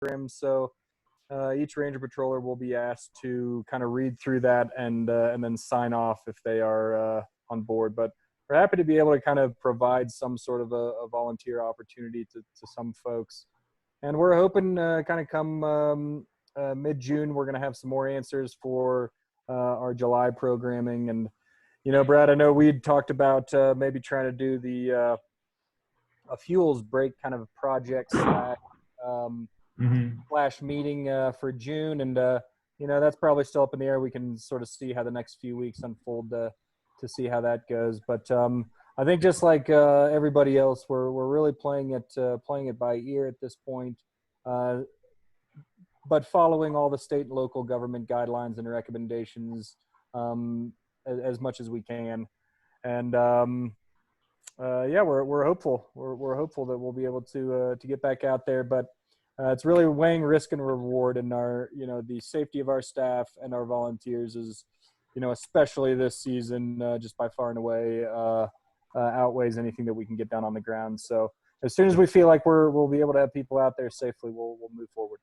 program. So each ranger patroller will be asked to kind of read through that and then sign off if they are on board. But we're happy to be able to kind of provide some sort of a volunteer opportunity to some folks. And we're hoping kind of come mid-June, we're going to have some more answers for our July programming. And, you know, Brad, I know we'd talked about maybe trying to do the a fuels break kind of project slash meeting for June. And, you know, that's probably still up in the air. We can sort of see how the next few weeks unfold to see how that goes. But I think just like everybody else, we're really playing it by ear at this point, but following all the state and local government guidelines and recommendations as much as we can. And yeah, we're hopeful. We're hopeful that we'll be able to get back out there. But it's really weighing risk and reward, and our, you know, the safety of our staff and our volunteers is, you know, especially this season, just by far and away outweighs anything that we can get done on the ground. So as soon as we feel like we'll be able to have people out there safely, we'll move forward.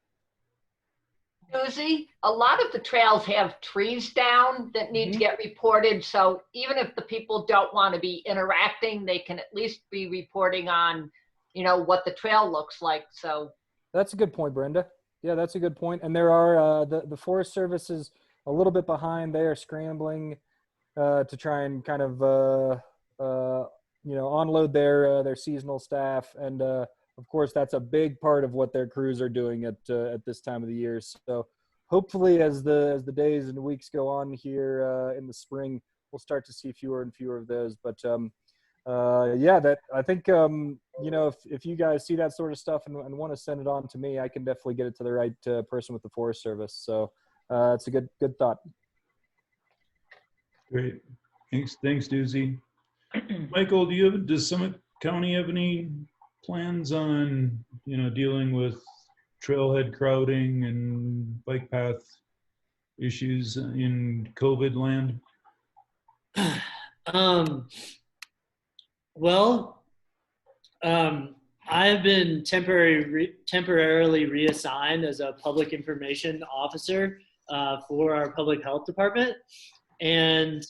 Susie, a lot of the trails have trees down that need to get reported. So even if the people don't want to be interacting, they can at least be reporting on, you know, what the trail looks like. So that's a good point, Brenda. Yeah, that's a good point. And there are the Forest Service is a little bit behind. They are scrambling to try and kind of you know, unload their seasonal staff, and of course that's a big part of what their crews are doing at this time of the year. So hopefully as the days and weeks go on here in the spring, we'll start to see fewer and fewer of those. But yeah, that I think you know, if you guys see that sort of stuff and want to send it on to me, I can definitely get it to the right person with the Forest Service. So it's a good thought. Great, thanks, Doozy. Michael, does Summit County have any plans on, you know, dealing with trailhead crowding and bike path issues in COVID land? Well, I have been temporarily reassigned as a public information officer for our public health department. And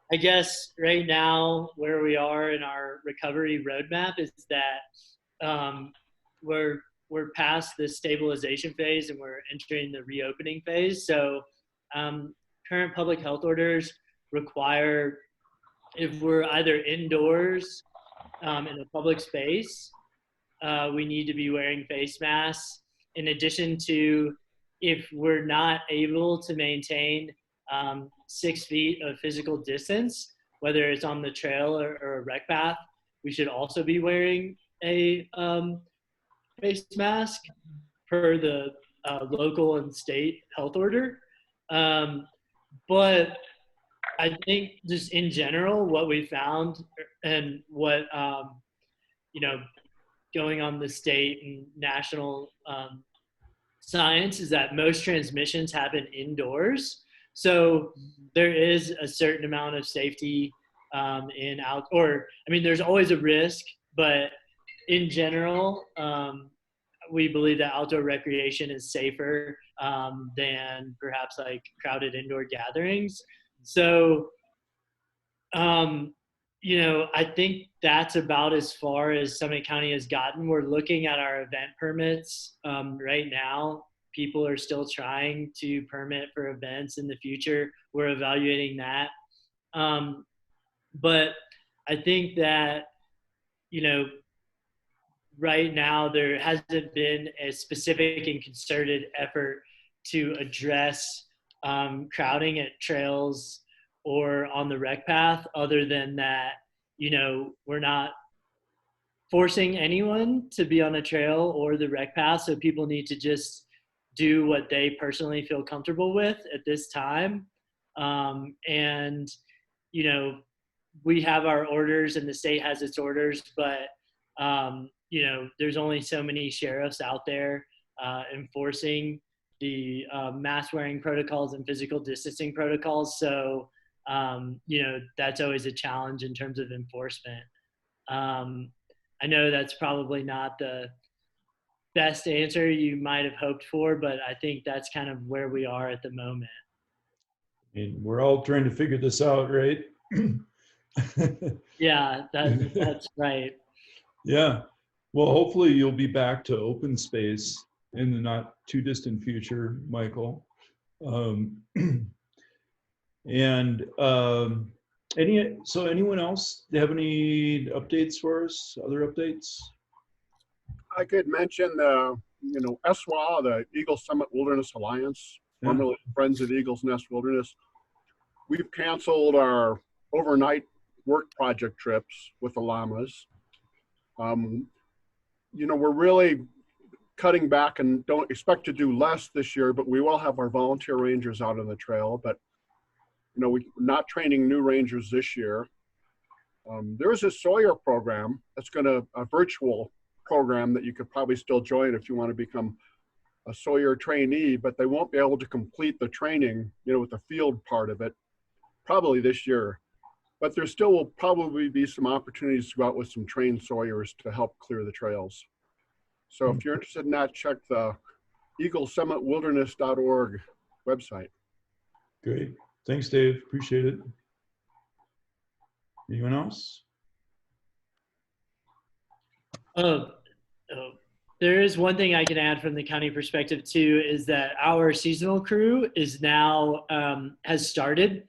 I guess right now where we are in our recovery roadmap is that we're past the stabilization phase and we're entering the reopening phase. So current public health orders require, if we're either indoors in a public space, we need to be wearing face masks. In addition to, if we're not able to maintain 6 feet of physical distance, whether it's on the trail or a rec path, we should also be wearing a face mask per the local and state health order. But I think just in general, what we found and what, you know, going on the state and national science is that most transmissions happen indoors. So there is a certain amount of safety in outdoor. I mean, there's always a risk, but in general, we believe that outdoor recreation is safer than perhaps like crowded indoor gatherings. So, you know, I think that's about as far as Summit County has gotten. We're looking at our event permits right now. People are still trying to permit for events in the future. We're evaluating that. But I think that, you know, right now there hasn't been a specific and concerted effort to address crowding at trails or on the rec path, other than that, you know, we're not forcing anyone to be on a trail or the rec path. So people need to just do what they personally feel comfortable with at this time. And, you know, we have our orders and the state has its orders, but, you know, there's only so many sheriffs out there enforcing the mask wearing protocols and physical distancing protocols. So, you know, that's always a challenge in terms of enforcement. I know that's probably not the best answer you might have hoped for, but I think that's kind of where we are at the moment. And we're all trying to figure this out, right? Yeah, that's right. Yeah. Well, hopefully you'll be back to open space in the not too distant future, Michael. So anyone else have any updates for us? Other updates? I could mention the, ESWA, the Eagle Summit Wilderness Alliance, formerly Friends of the Eagles Nest Wilderness. We've canceled our overnight work project trips with the llamas. We're really cutting back and don't expect to do less this year, but we will have our volunteer rangers out on the trail. But, we're not training new rangers this year. There is a Sawyer program that's a virtual program that you could probably still join if you want to become a Sawyer trainee, but they won't be able to complete the training, with the field part of it, probably this year. But there still will probably be some opportunities to go out with some trained Sawyers to help clear the trails. So if you're interested in that, check the eaglesummitwilderness.org website. Great. Thanks, Dave. Appreciate it. Anyone else? There is one thing I can add from the county perspective too, is that our seasonal crew is now has started,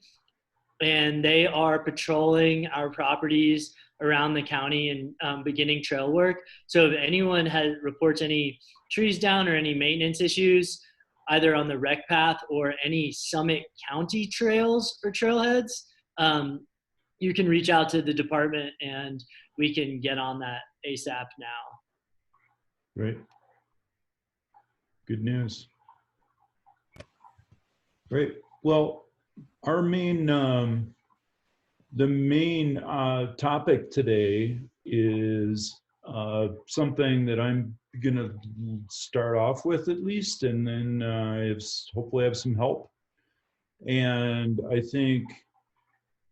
and they are patrolling our properties around the county and beginning trail work. So if anyone reports any trees down or any maintenance issues, either on the rec path or any Summit County trails or trailheads, you can reach out to the department and we can get on that ASAP now. Great. Good news. Great. Well, our the main topic today is something that I'm going to start off with at least, and then hopefully have some help. And I think,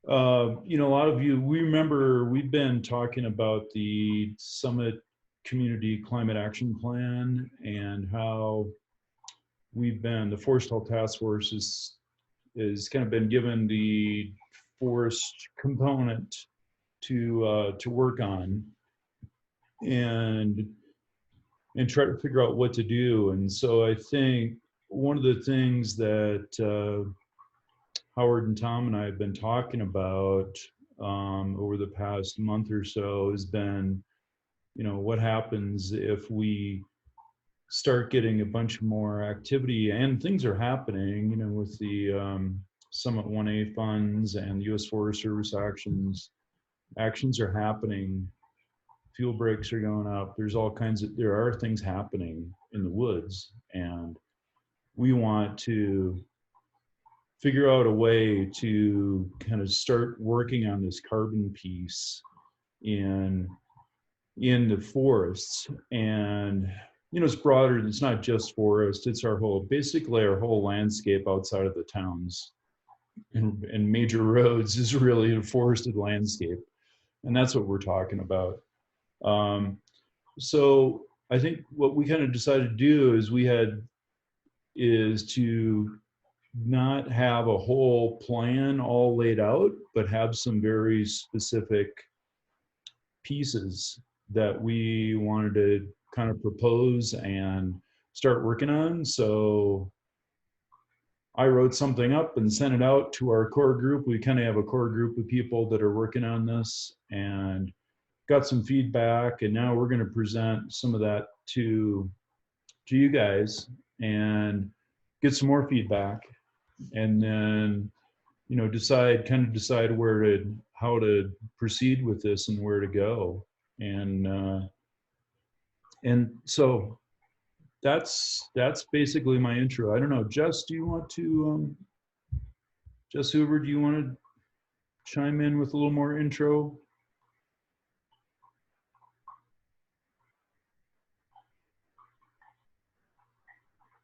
a lot of you, we remember we've been talking about the Summit Community Climate Action Plan and how the Forest Health Task Force is kind of been given the forest component to work on and try to figure out what to do. And so I think one of the things that Howard and Tom and I have been talking about over the past month or so has been, what happens if we start getting a bunch more activity, and things are happening, with the Summit 1A funds and the U.S. Forest Service actions are happening. Fuel breaks are going up. There are things happening in the woods, and we want to figure out a way to kind of start working on this carbon piece in the forests. And it's broader. It's not just forest. It's basically our whole landscape outside of the towns and major roads is really a forested landscape, and that's what we're talking about. So I think what we kind of decided to do is to not have a whole plan all laid out, but have some very specific pieces that we wanted to kind of propose and start working on. So I wrote something up and sent it out to our core group. We kind of have a core group of people that are working on this and got some feedback. And now we're going to present some of that to you guys and get some more feedback. And then, decide how to proceed with this and where to go. And so that's basically my intro. I don't know, Jess, do you want to, Jess Hoover, do you want to chime in with a little more intro?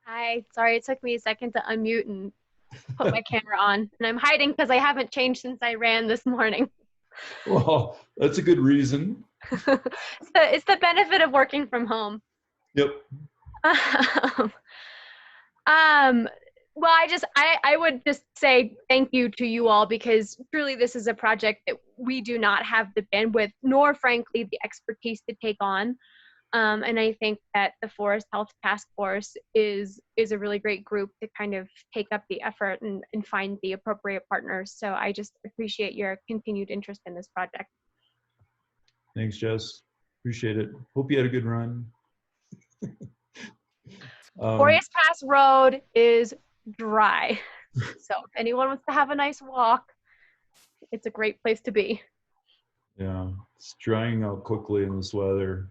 Hi, sorry, it took me a second to unmute and put my camera on. And I'm hiding because I haven't changed since I ran this morning. Well, that's a good reason. So it's the benefit of working from home. Yep. Um, well, I would just say thank you to you all, because truly this is a project that we do not have the bandwidth nor frankly the expertise to take on. And I think that the Forest Health Task Force is a really great group to kind of take up the effort and find the appropriate partners. So I just appreciate your continued interest in this project. Thanks, Jess. Appreciate it. Hope you had a good run. Forest Pass Road is dry. So if anyone wants to have a nice walk, it's a great place to be. Yeah, it's drying out quickly in this weather.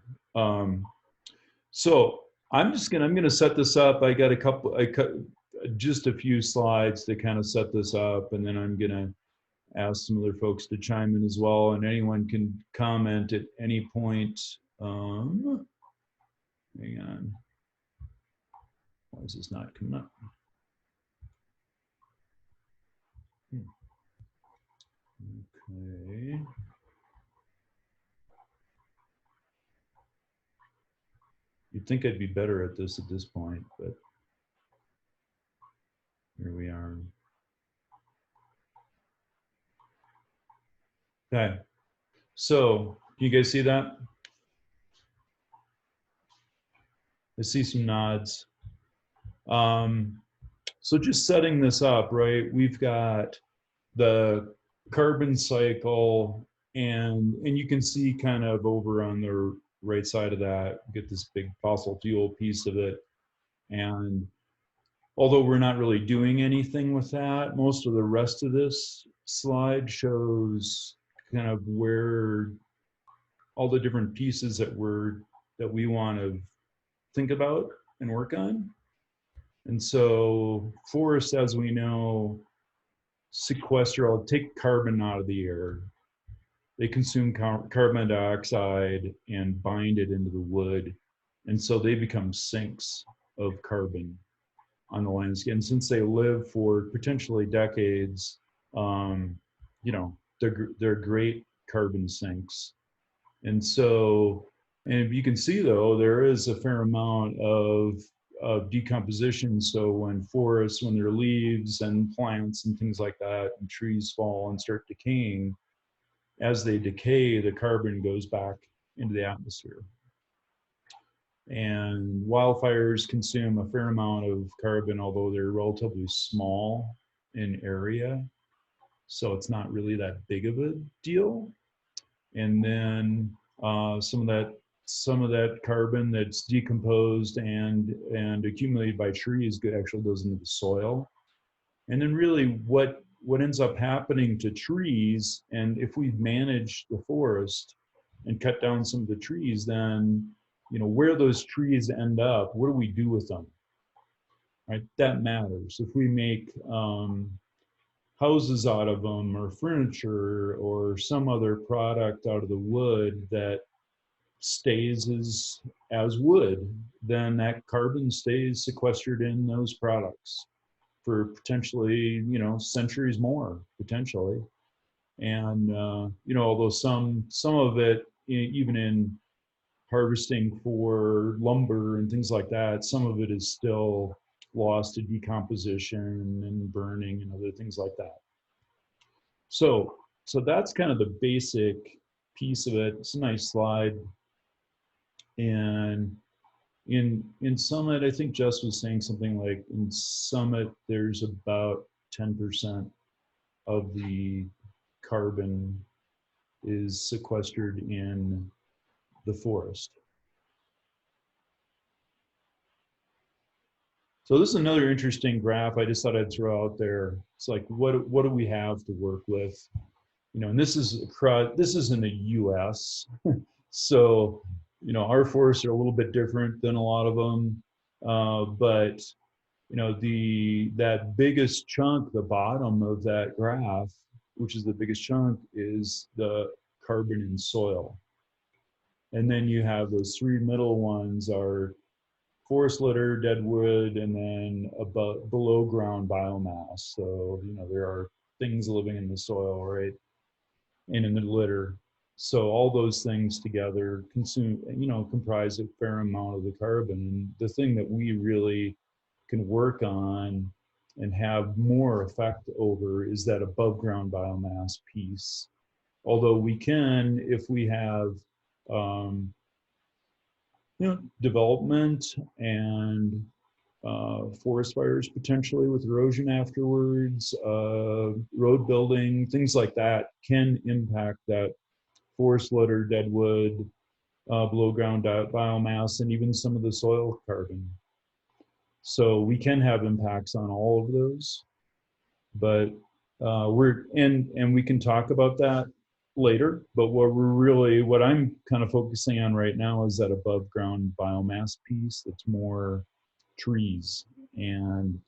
So I'm gonna set this up. I got just a few slides to kind of set this up, and then I'm gonna ask some other folks to chime in as well, and anyone can comment at any point. Hang on. Why is this not coming up? Okay. You'd think I'd be better at this point, but here we are. Okay, so can you guys see that? I see some nods. So just setting this up, right? We've got the carbon cycle, and you can see kind of over on the right side of that, get this big fossil fuel piece of it. And although we're not really doing anything with that, most of the rest of this slide shows kind of where all the different pieces that we want to think about and work on. And so forests, as we know, sequester or take carbon out of the air. They consume carbon dioxide and bind it into the wood. And so they become sinks of carbon on the landscape. And since they live for potentially decades, you know, they're great carbon sinks. And so, and you can see though, there is a fair amount of decomposition. So when forests, when their leaves and plants and things like that, and trees fall and start decaying, as they decay, the carbon goes back into the atmosphere. And wildfires consume a fair amount of carbon, although they're relatively small in area. So it's not really that big of a deal. And then some of that carbon that's decomposed and accumulated by trees actually goes into the soil. And then really what ends up happening to trees, and if we've managed the forest and cut down some of the trees, then, you know, where those trees end up, what do we do with them, right? That matters. If we make houses out of them, or furniture, or some other product out of the wood that stays as wood, then that carbon stays sequestered in those products for potentially, you know, centuries more, potentially. And, you know, although some of it, even in harvesting for lumber and things like that, some of it is still lost to decomposition and burning and other things like that. So that's kind of the basic piece of it. It's a nice slide. And in Summit, I think Jess was saying something like, in Summit, there's about 10% of the carbon is sequestered in the forest. So this is another interesting graph I just thought I'd throw out there. It's like, what do we have to work with? You know, and this is in the US. So, you know, our forests are a little bit different than a lot of them. But, you know, that biggest chunk, the bottom of that graph, which is the biggest chunk, is the carbon in soil. And then you have those three middle ones are forest litter, dead wood, and then above, below ground biomass. So, you know, there are things living in the soil, right? And in the litter. So all those things together comprise a fair amount of the carbon. And the thing that we really can work on and have more effect over is that above ground biomass piece. Although we can, if we have development and forest fires potentially with erosion afterwards, road building, things like that can impact that forest litter, deadwood, below ground biomass, and even some of the soil carbon. So we can have impacts on all of those, but we can talk about that later. But what I'm kind of focusing on right now is that above ground biomass piece that's more trees. And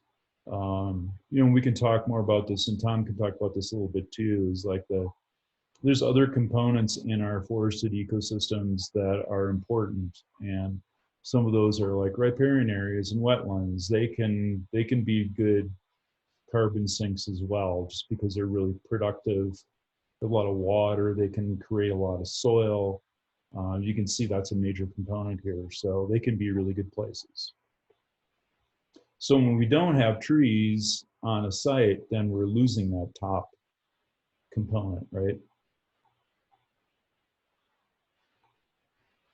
we can talk more about this, and Tom can talk about this a little bit too, is like there's other components in our forested ecosystems that are important, and some of those are like riparian areas and wetlands. They can be good carbon sinks as well, just because they're really productive. A lot of water, they can create a lot of soil. You can see that's a major component here, so they can be really good places. So when we don't have trees on a site, then we're losing that top component, right?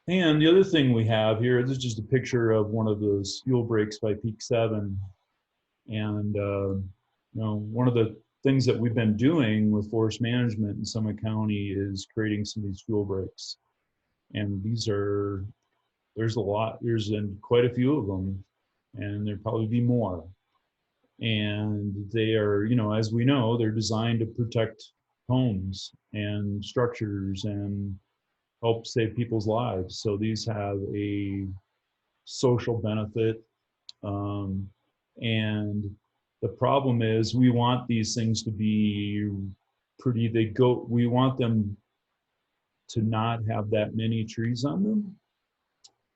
And the other thing we have here, this is just a picture of one of those fuel breaks by Peak 7. And one of the things that we've been doing with forest management in Summit County is creating some of these fuel breaks. And there's quite a few of them, and there'll probably be more. And they are, as we know, they're designed to protect homes and structures and help save people's lives. So these have a social benefit. And the problem is we want these things to be pretty, we want them to not have that many trees on them.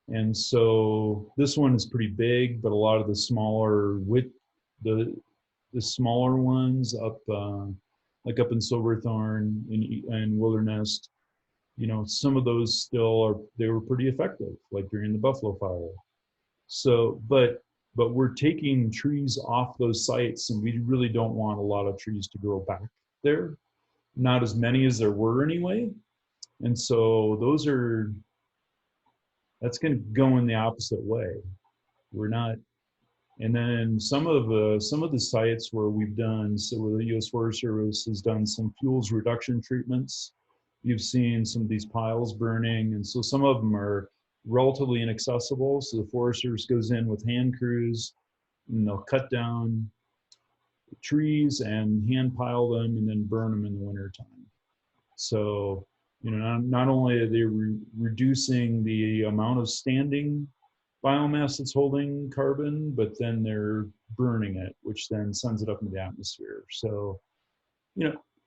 And so this one is pretty big, but a lot of the smaller the smaller ones up, like up in Silverthorne and Wilderness, some of those they were pretty effective, like during the Buffalo Fire. So, but we're taking trees off those sites, and we really don't want a lot of trees to grow back there. Not as many as there were anyway. And so that's going to go in the opposite way. We're not. And then some of the sites where where the U.S. Forest Service has done some fuels reduction treatments, you've seen some of these piles burning, and so some of them are relatively inaccessible. So the Forest Service goes in with hand crews, and they'll cut down trees and hand pile them and then burn them in the wintertime. So, not only are they reducing the amount of standing biomass that's holding carbon, but then they're burning it, which then sends it up into the atmosphere. So,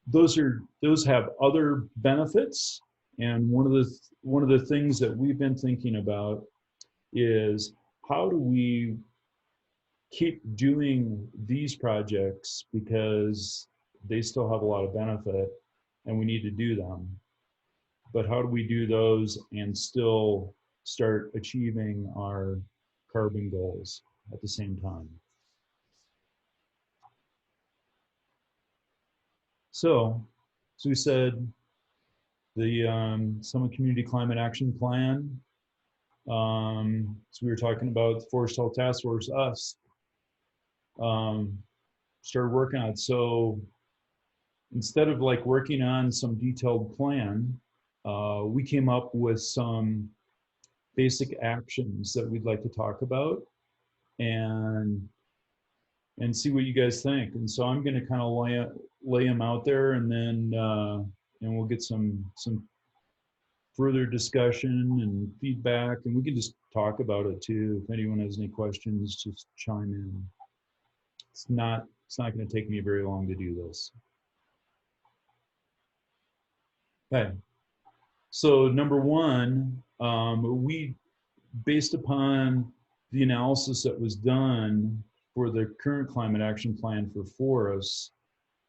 those have other benefits. And one of the things that we've been thinking about is, how do we keep doing these projects, because they still have a lot of benefit and we need to do them. But how do we do those and still start achieving our carbon goals at the same time? So we said the Summit Community Climate Action Plan. So we were talking about the Forest Health Task Force, us, started working on it. So instead of like working on some detailed plan, we came up with some basic actions that we'd like to talk about and see what you guys think. And so I'm going to kind of lay them out there, and then and we'll get some further discussion and feedback, and we can just talk about it too. If anyone has any questions, just chime in. It's not going to take me very long to do this. Okay. So number one, we, based upon the analysis that was done for the current climate action plan for forests,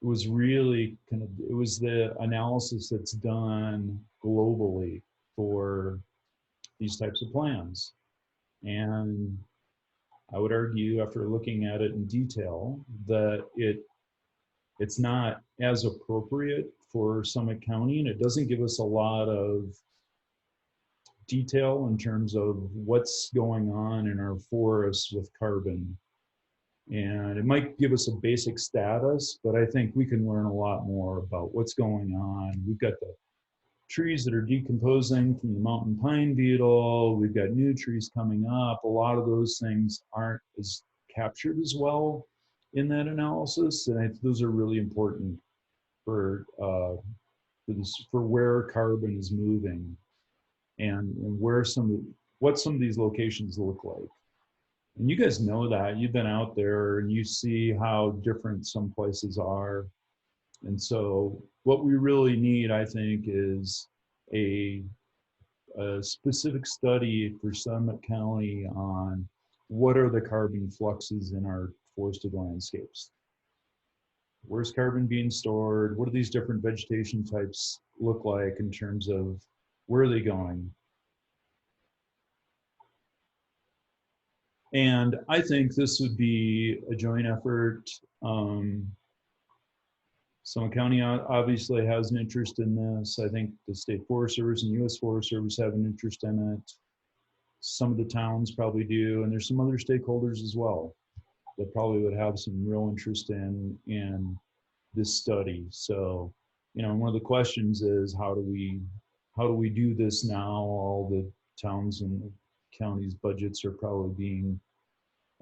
was really kind of, it was the analysis that's done globally for these types of plans. And I would argue, after looking at it in detail, that it's not as appropriate for Summit County, and it doesn't give us a lot of detail in terms of what's going on in our forests with carbon. And it might give us a basic status, but I think we can learn a lot more about what's going on. We've got the trees that are decomposing from the mountain pine beetle. We've got new trees coming up. A lot of those things aren't as captured as well in that analysis. And I think those are really important for where carbon is moving and where what some of these locations look like. And you guys know that. You've been out there and you see how different some places are. And so what we really need, I think, is a specific study for Summit County on what are the carbon fluxes in our forested landscapes. Where's carbon being stored? What do these different vegetation types look like in terms of where are they going? And I think this would be a joint effort. Summit County obviously has an interest in this. I think the State Forest Service and U.S. Forest Service have an interest in it. Some of the towns probably do, and there's some other stakeholders as well that probably would have some real interest in this study. So, you know, one of the questions is how do we do this now? All the towns and counties' budgets are probably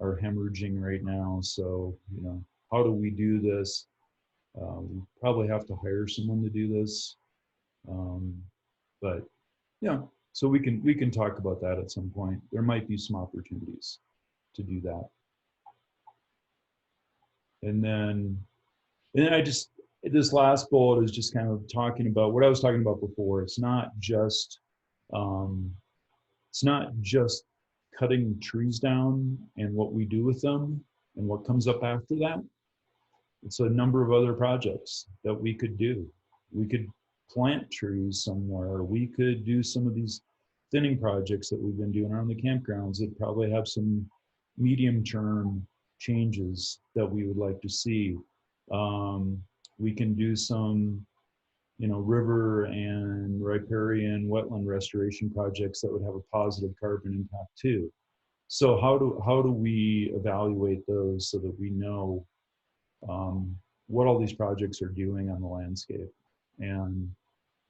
are hemorrhaging right now. So, you know, how do we do this? We probably have to hire someone to do this. But yeah, so we can talk about that at some point. There might be some opportunities to do that. And then this last bullet is just kind of talking about what I was talking about before. It's not just cutting trees down and what we do with them and what comes up after that. It's a number of other projects that we could do. We could plant trees somewhere. We could do some of these thinning projects that we've been doing around the campgrounds that probably have some medium-term changes that we would like to see. We can do some, you know, river and riparian wetland restoration projects that would have a positive carbon impact too. So how do we evaluate those so that we know what all these projects are doing on the landscape, and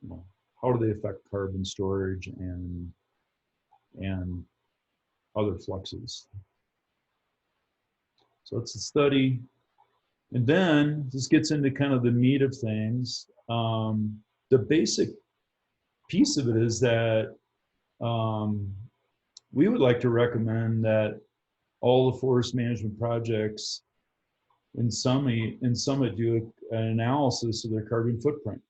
you know, how do they affect carbon storage and other fluxes? So it's a study. And then this gets into kind of the meat of things. The basic piece of it is that we would like to recommend that all the forest management projects in Summit do an analysis of their carbon footprint.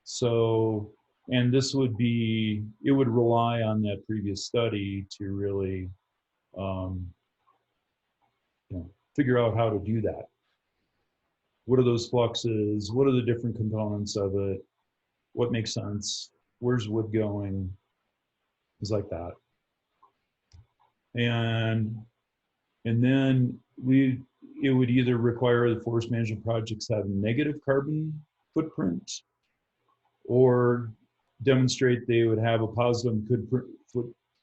So, and this would be, it would rely on that previous study to really you know, figure out how to do that. What are those fluxes? What are the different components of it? What makes sense? Where's wood going? Things like that. And then it would either require the forest management projects to have a negative carbon footprint or demonstrate they would have a positive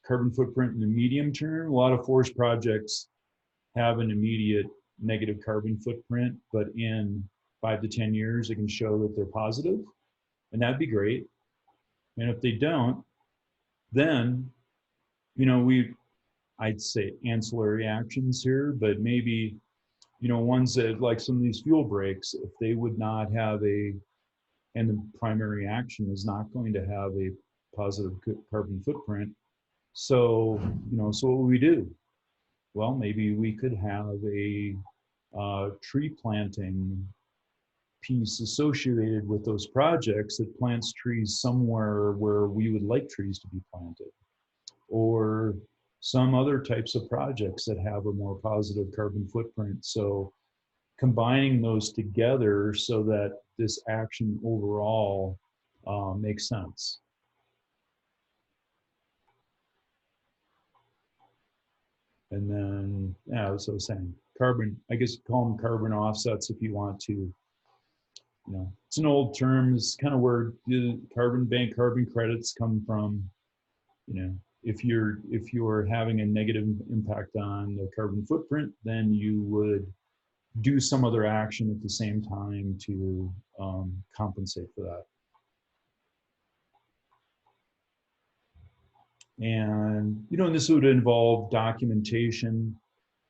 carbon footprint in the medium term. A lot of forest projects have an immediate negative carbon footprint, but in 5 to 10 years, it can show that they're positive, and that'd be great. And if they don't, then, you know, I'd say ancillary actions here, but maybe, you know, ones that like some of these fuel breaks, if they would not have and the primary action is not going to have a positive carbon footprint. So, you know, so what would we do? Well, maybe we could have a tree planting piece associated with those projects that plants trees somewhere where we would like trees to be planted, or some other types of projects that have a more positive carbon footprint. So combining those together so that this action overall makes sense. And then, yeah, as I was saying, carbon, I guess call them carbon offsets if you want to. You know, it's an old term. It's kind of where the carbon bank carbon credits come from. You know, if you're having a negative impact on the carbon footprint, then you would do some other action at the same time to compensate for that. And you know, and this would involve documentation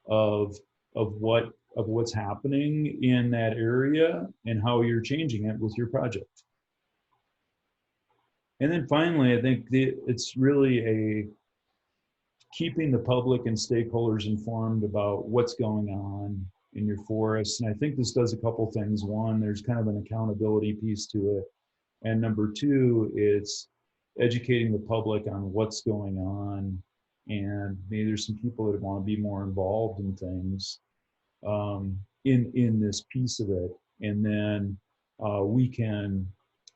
of what's happening in that area and how you're changing it with your project. And then finally, I think it's really a keeping the public and stakeholders informed about what's going on in your forests. And I think this does a couple things. One, there's kind of an accountability piece to it. And number two, it's educating the public on what's going on. And maybe there's some people that want to be more involved in things in this piece of it. And then we can,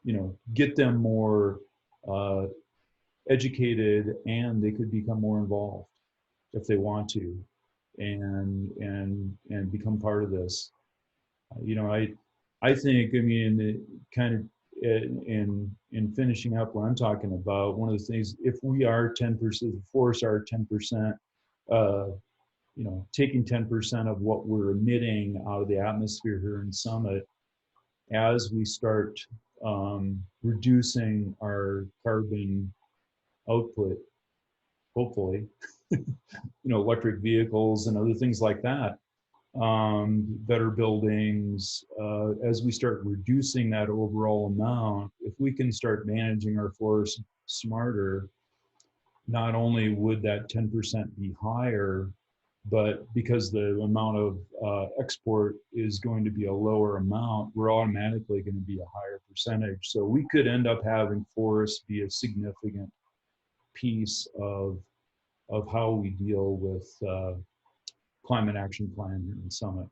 you know, get them more educated, and they could become more involved if they want to, and become part of this. You know, I think, I mean, kind of in finishing up what I'm talking about, one of the things, if we are 10%, the forests are 10%, you know, taking 10% of what we're emitting out of the atmosphere here in Summit, as we start reducing our carbon output, hopefully, you know, electric vehicles and other things like that, better buildings, as we start reducing that overall amount, if we can start managing our forests smarter, not only would that 10% be higher, but because the amount of export is going to be a lower amount, we're automatically going to be a higher percentage. So we could end up having forests be a significant piece of how we deal with climate action plan here in Summit.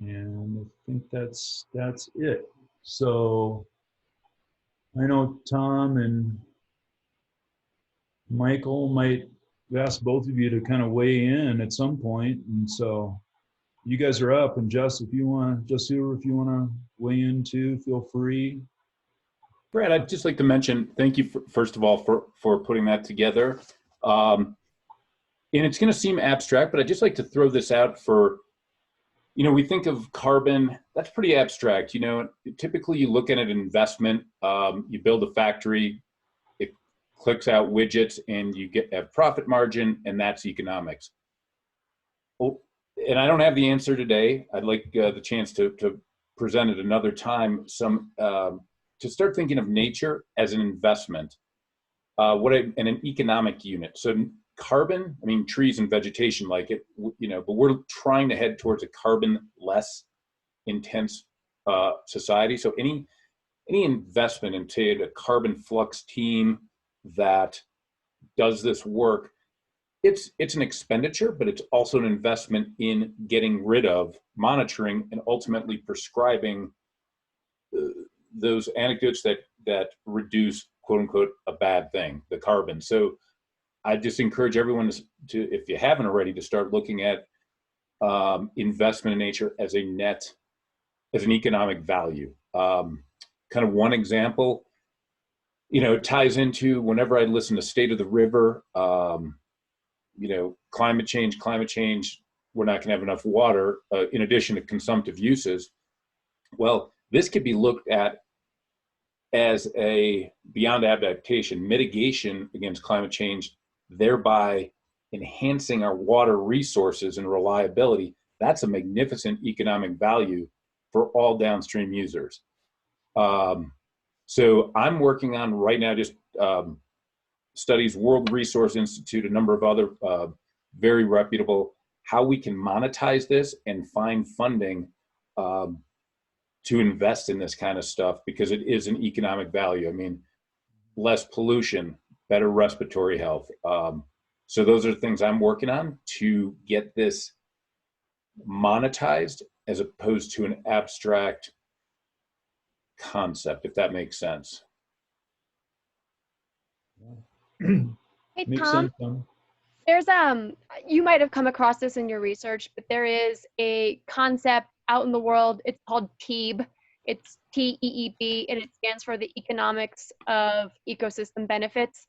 And I think that's it. So I know Tom and Michael might ask both of you to kind of weigh in at some point, and so you guys are up. And Jess, if you want to weigh in too, feel free. Brad, I'd just like to mention, thank you first of all for putting that together. And it's going to seem abstract, but I'd just like to throw this out for, you know, we think of carbon, that's pretty abstract. You know, typically you look at an investment, you build a factory, it clicks out widgets, and you get a profit margin, and that's economics. Well, and I don't have the answer today. I'd like the chance to present it another time, to start thinking of nature as an investment, and an economic unit. So carbon, I mean, trees and vegetation like it, you know, but we're trying to head towards a carbon less intense society. So any investment into a carbon flux team that does this work, it's an expenditure, but it's also an investment in getting rid of, monitoring, and ultimately prescribing those anecdotes that reduce, quote unquote, a bad thing, the carbon. So I just encourage everyone to, if you haven't already, to start looking at investment in nature as an economic value. Kind of one example, you know, it ties into whenever I listen to State of the River, you know, climate change, we're not gonna have enough water in addition to consumptive uses. Well, this could be looked at as a beyond adaptation, mitigation against climate change, thereby enhancing our water resources and reliability. That's a magnificent economic value for all downstream users. So I'm working on right now, just studies, World Resource Institute, a number of other very reputable, how we can monetize this and find funding to invest in this kind of stuff, because it is an economic value. I mean, less pollution, better respiratory health. So those are the things I'm working on to get this monetized as opposed to an abstract concept, if that makes sense. Hey, Makes Tom, sense, Tom. there's you might have come across this in your research, but there is a concept out in the world. It's called TEEB. It's TEEB, and it stands for the Economics of Ecosystem Benefits.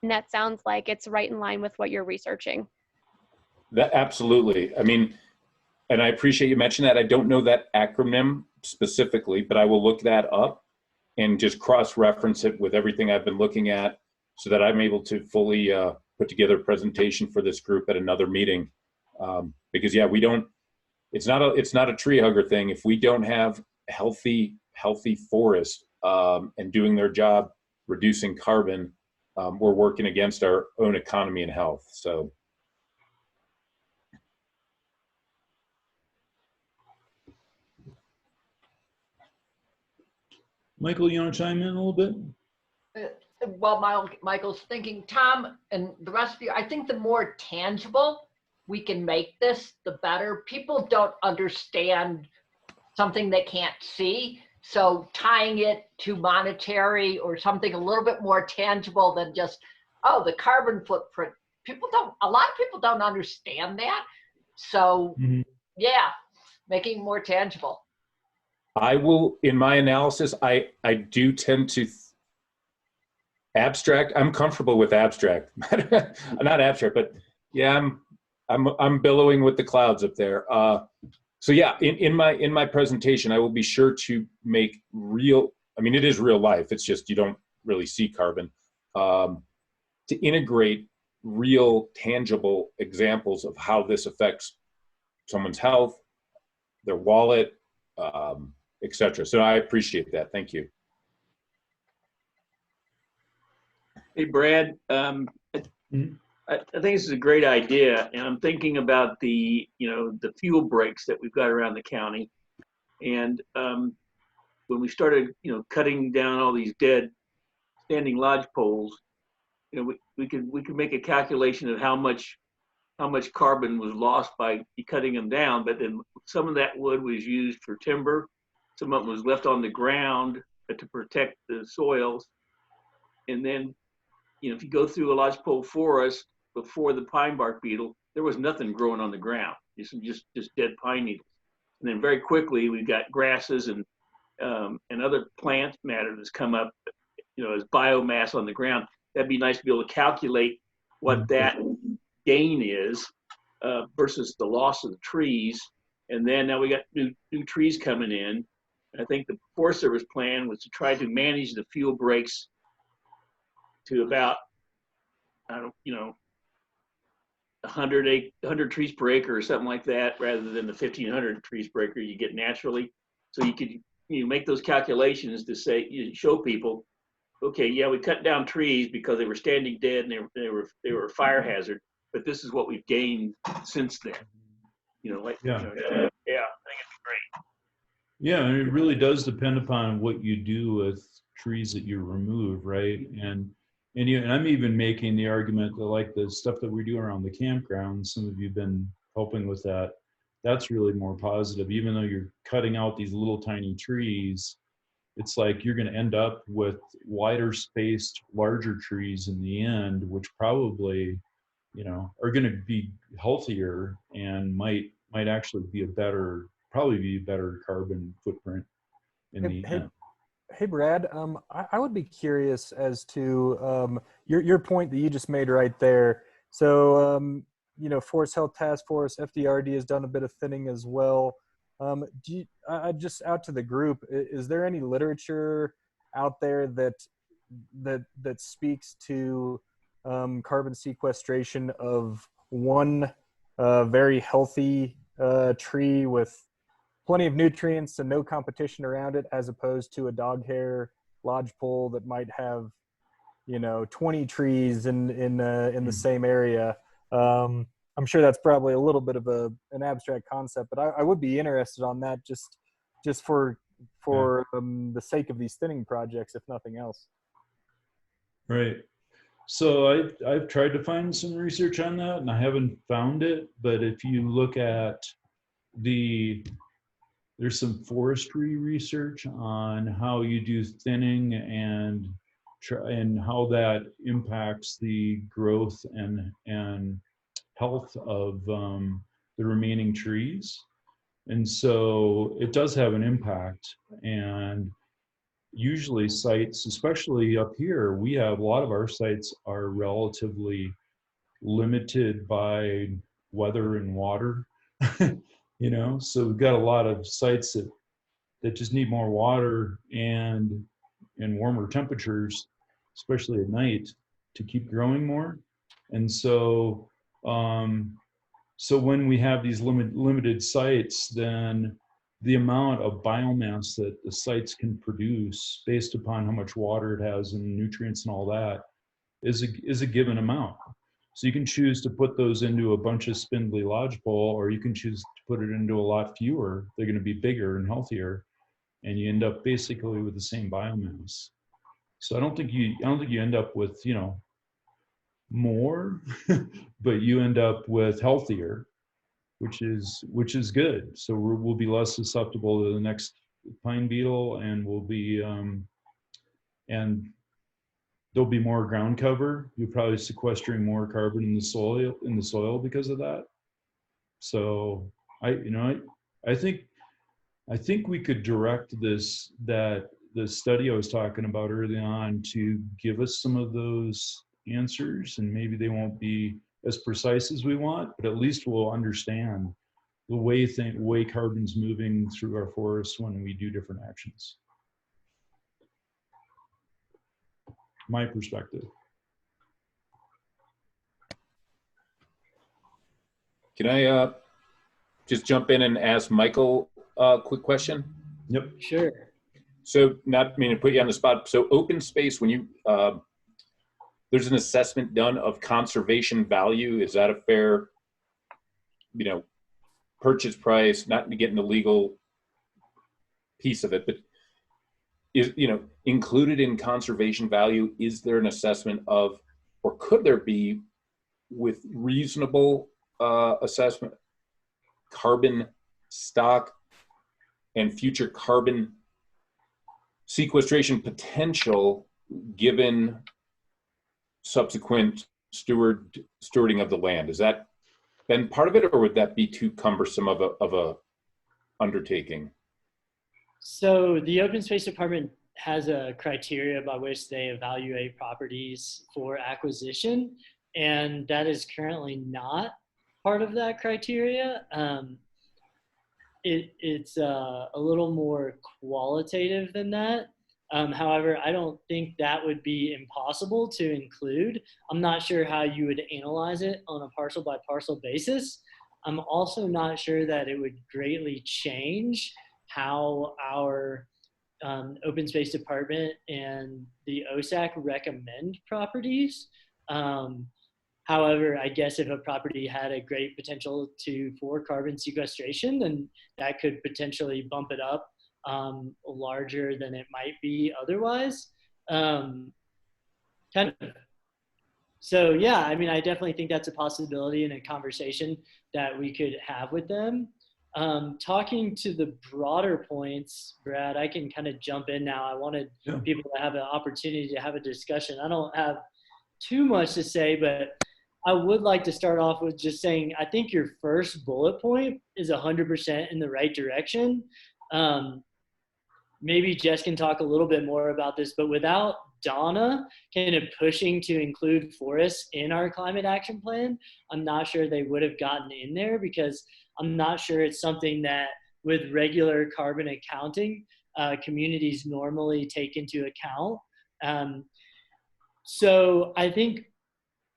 And that sounds like it's right in line with what you're researching. That absolutely. I mean, and I appreciate you mentioning that. I don't know that acronym specifically, but I will look that up and just cross-reference it with everything I've been looking at so that I'm able to fully put together a presentation for this group at another meeting. Because yeah, it's not a tree hugger thing. If we don't have healthy forests and doing their job, reducing carbon, we're working against our own economy and health. So. Michael, you want to chime in a little bit? While Michael's thinking, Tom and the rest of you, I think the more tangible we can make this, the better. People don't understand something they can't see. So tying it to monetary or something a little bit more tangible than just, oh, the carbon footprint. A lot of people don't understand that. So yeah, making more tangible. I will, in my analysis, I do tend to abstract. I'm comfortable with abstract, not abstract, but yeah, I'm billowing with the clouds up there. So yeah, in my presentation, I will be sure to make real. I mean, it is real life. It's just you don't really see carbon. To integrate real, tangible examples of how this affects someone's health, their wallet, etc. So I appreciate that. Thank you. Hey, Brad. I think this is a great idea, and I'm thinking about the fuel breaks that we've got around the county. And when we started, cutting down all these dead standing lodge poles, we could make a calculation of how much carbon was lost by cutting them down. But then some of that wood was used for timber. Some of it was left on the ground to protect the soils. And then, if you go through a lodgepole forest before the pine bark beetle, there was nothing growing on the ground, just dead pine needles. And then very quickly, we've got grasses and other plant matter that's come up, as biomass on the ground. That'd be nice to be able to calculate what that gain is versus the loss of the trees. And then now we got new trees coming in. I think the Forest Service plan was to try to manage the fuel breaks to about, 100 trees per acre or something like that, rather than the 1,500 trees per acre you get naturally. So you could make those calculations to say, show people, okay, yeah, we cut down trees because they were standing dead and they were a fire hazard, but this is what we've gained since then. Yeah, I think it'd be great. Yeah, and it really does depend upon what you do with trees that you remove, right? And I'm even making the argument that, like, the stuff that we do around the campground, some of you've been helping with that. That's really more positive. Even though you're cutting out these little tiny trees, it's like you're going to end up with wider spaced, larger trees in the end, which probably, are going to be healthier and might actually be probably be a better carbon footprint in the end. Hey, Brad, I would be curious as to your point that you just made right there. So, Forest Health Task Force, FDRD has done a bit of thinning as well. Just out to the group, is there any literature out there that speaks to carbon sequestration of one very healthy tree with plenty of nutrients and no competition around it, as opposed to a doghair lodgepole that might have, 20 trees in the same area? I'm sure that's probably a little bit of an abstract concept, but I would be interested on that just for the sake of these thinning projects, if nothing else. Right. So I've tried to find some research on that, and I haven't found it. But if you look at there's some forestry research on how you do thinning and how that impacts the growth and health of the remaining trees. And so it does have an impact. And usually sites, especially up here, we have a lot of our sites are relatively limited by weather and water. You know, so we've got a lot of sites that just need more water and warmer temperatures, especially at night, to keep growing more. And so so when we have these limited sites, then the amount of biomass that the sites can produce based upon how much water it has and nutrients and all that is a given amount. So you can choose to put those into a bunch of spindly lodgepole, or you can choose to put it into a lot fewer. They're going to be bigger and healthier, and you end up basically with the same biomass. So I don't think you end up with, you know, more, but you end up with healthier, which is good. So we'll be less susceptible to the next pine beetle, and we'll be and there'll be more ground cover. You're probably sequestering more carbon in the soil because of that. So I think we could direct the study I was talking about early on to give us some of those answers, and maybe they won't be as precise as we want, but at least we'll understand the way carbon's moving through our forests when we do different actions. My perspective. Can I just jump in and ask Michael a quick question? Yep. Sure. So, not meaning to put you on the spot. So, open space, when you there's an assessment done of conservation value. Is that a fair, purchase price? Not to get in the legal piece of it, but is, included in conservation value, is there an assessment of, or could there be, with reasonable assessment, carbon stock and future carbon sequestration potential given subsequent stewarding of the land? Has that been part of it, or would that be too cumbersome of a undertaking? So the Open Space Department has a criteria by which they evaluate properties for acquisition, and that is currently not part of that criteria. It's a little more qualitative than that. However, I don't think that would be impossible to include. I'm not sure how you would analyze it on a parcel by parcel basis. I'm also not sure that it would greatly change how our Open Space Department and the OSAC recommend properties. However, I guess if a property had a great potential for carbon sequestration, then that could potentially bump it up larger than it might be otherwise. So yeah, I mean, I definitely think that's a possibility and a conversation that we could have with them. Talking to the broader points, Brad, I can kind of jump in now. I wanted people to have an opportunity to have a discussion. I don't have too much to say, but I would like to start off with just saying, I think your first bullet point is 100% in the right direction. Maybe Jess can talk a little bit more about this, but without Donna kind of pushing to include forests in our climate action plan, I'm not sure they would have gotten in there, because I'm not sure it's something that with regular carbon accounting, communities normally take into account. So I think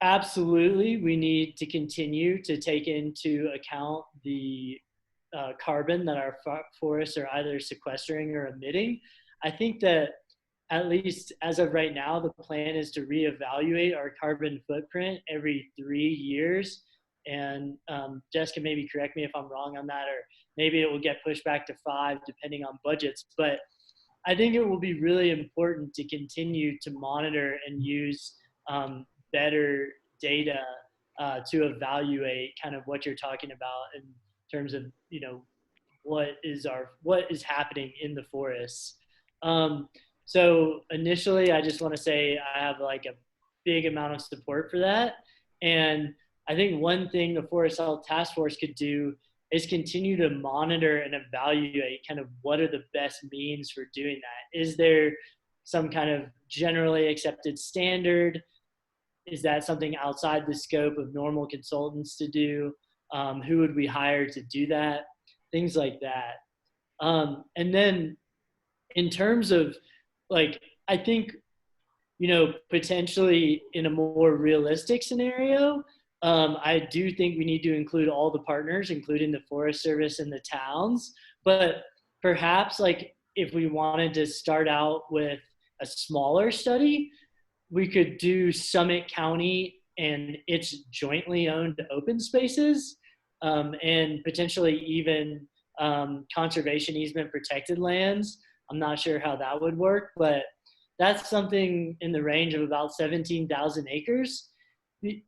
absolutely we need to continue to take into account the carbon that our forests are either sequestering or emitting. I think that at least as of right now, the plan is to reevaluate our carbon footprint every 3 years. And Jess can maybe correct me if I'm wrong on that, or maybe it will get pushed back to 5 depending on budgets. But I think it will be really important to continue to monitor and use better data to evaluate kind of what you're talking about. And terms of, you know, what is happening in the forests. So initially, I just want to say I have like a big amount of support for that. And I think one thing the Forest Health Task Force could do is continue to monitor and evaluate kind of what are the best means for doing that. Is there some kind of generally accepted standard? Is that something outside the scope of normal consultants to do? Who would we hire to do that? Things like that. And then in terms of like, I think, you know, potentially in a more realistic scenario, I do think we need to include all the partners, including the Forest Service and the towns. But perhaps like if we wanted to start out with a smaller study, we could do Summit County and its jointly owned open spaces, and potentially even conservation easement protected lands. I'm not sure how that would work, but that's something in the range of about 17,000 acres.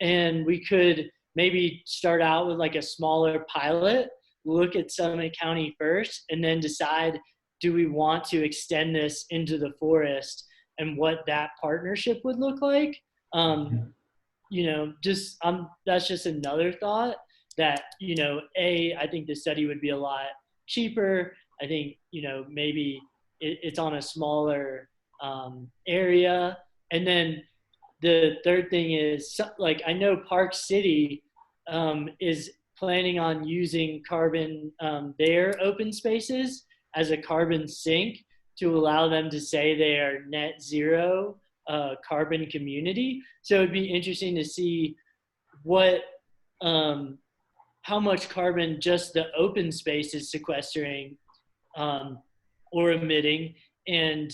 And we could maybe start out with like a smaller pilot, look at Summit County first, and then decide, do we want to extend this into the forest and what that partnership would look like? You know, that's just another thought that, you know, I think the study would be a lot cheaper. I think, you know, maybe it's on a smaller area. And then the third thing is, like, I know Park City is planning on using carbon, their open spaces as a carbon sink to allow them to say they are net zero carbon community. So it'd be interesting to see what, how much carbon just the open space is sequestering or emitting. And,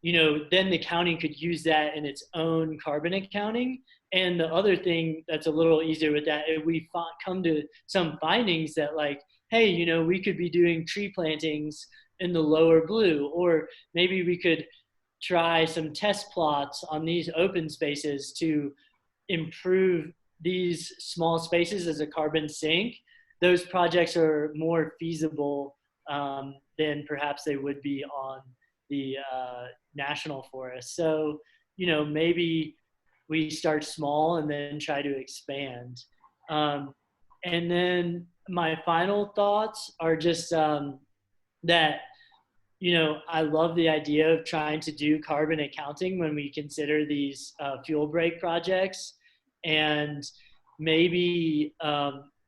you know, then the county could use that in its own carbon accounting. And the other thing that's a little easier with that, if we come to some findings that like, hey, you know, we could be doing tree plantings in the lower blue, or maybe we could try some test plots on these open spaces to improve these small spaces as a carbon sink. Those projects are more feasible than perhaps they would be on the national forest. So, you know, maybe we start small and then try to expand. And then my final thoughts are just that, you know, I love the idea of trying to do carbon accounting when we consider these fuel break projects, and maybe